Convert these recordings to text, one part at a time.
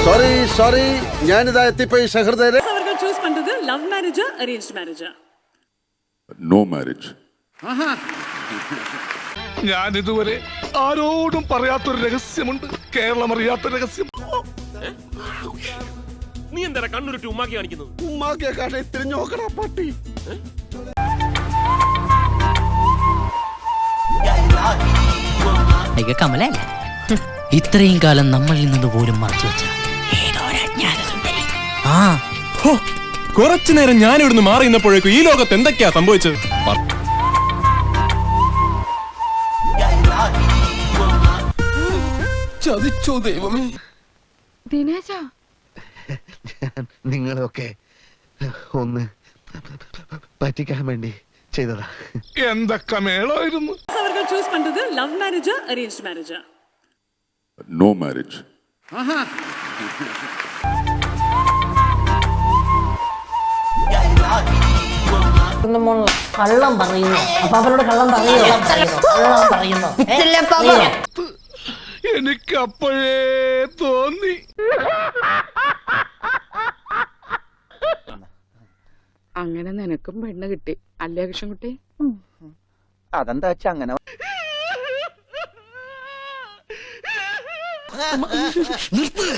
Sorry ഞാനിതാ എത്തിപ്പോയി സഹൃദയരെ. அவர்கள் choose பண்றது லவ் மேரேஜா அரேஞ்ச் மேரேஜா? No marriage. ഞാൻ ഇതുവരെ ആരോടും പറയാത്തൊരു രഹസ്യമുണ്ട്, കേരളം അറിയാത്ത രഹസ്യം. നീ എന്താ കണ്ണുരുട്ടി ഉമ്മാക്കി കാണിക്കുന്നത്? ഉമ്മാക്കിയെ കാണെ തിരിഞ്ഞു നോക്കണ പട്ടി. കമലല്ല ഇത്രയും കാലം നമ്മളിൽ നിന്ന് പോലും മറച്ചു വെച്ച കുറച്ചു നേരം ഞാൻ ഇവിടുന്ന് മാറി നിന്നപ്പോഴേക്കും ഈ ലോകത്ത് എന്തൊക്കെയാ സംഭവിച്ചത്? ചതിച്ചോ ദൈവമേ. ദിനേശ, നിങ്ങളൊക്കെ ഒന്ന് പറ്റിക്കാൻ വേണ്ടി ചെയ്തതാ. എന്തൊക്കെ മേളായിരുന്നു. அவர்கள் சூஸ் பண்றது லவ் மேரேஜா அரேஞ்ச் மேரேஜா? No marriage. കള്ളം പറയുന്നു. അപ്പൊ അവരോട് കള്ളം പറയുന്നു. എനിക്ക് അപ്പോഴേ തോന്നി. അങ്ങനെ നിനക്കും പെണ്ണ് കിട്ടി അല്ലേ കൃഷ്ണൻകുട്ടി? അതെന്താ വെച്ചാ അങ്ങനെ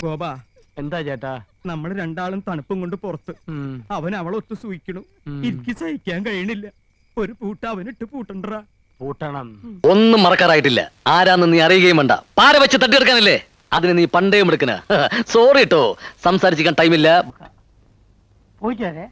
ഗോപാ, എന്താ ചേട്ടാ? നമ്മൾ രണ്ടാളും തണുപ്പും കൊണ്ട് പുറത്ത്, അവൻ അവളൊത്ത് സൂയിക്കണു. എനിക്ക് സഹിക്കാൻ കഴിയണില്ല. ഒരു പൂട്ട അവനിട്ട് പൂട്ടണ്ടാ. പൂട്ടണം. ഒന്നും മറക്കാറായിട്ടില്ല. ആരാന്ന് നീ അറിയുകയും വേണ്ട. പാര വെച്ച് തട്ടിയെടുക്കാനല്ലേ അതിന് നീ പണ്ടേയും എടുക്കണ. സോറി കേട്ടോ, സംസാരിച്ചിരിക്കാൻ ടൈമില്ല. പോയിക്കാരെ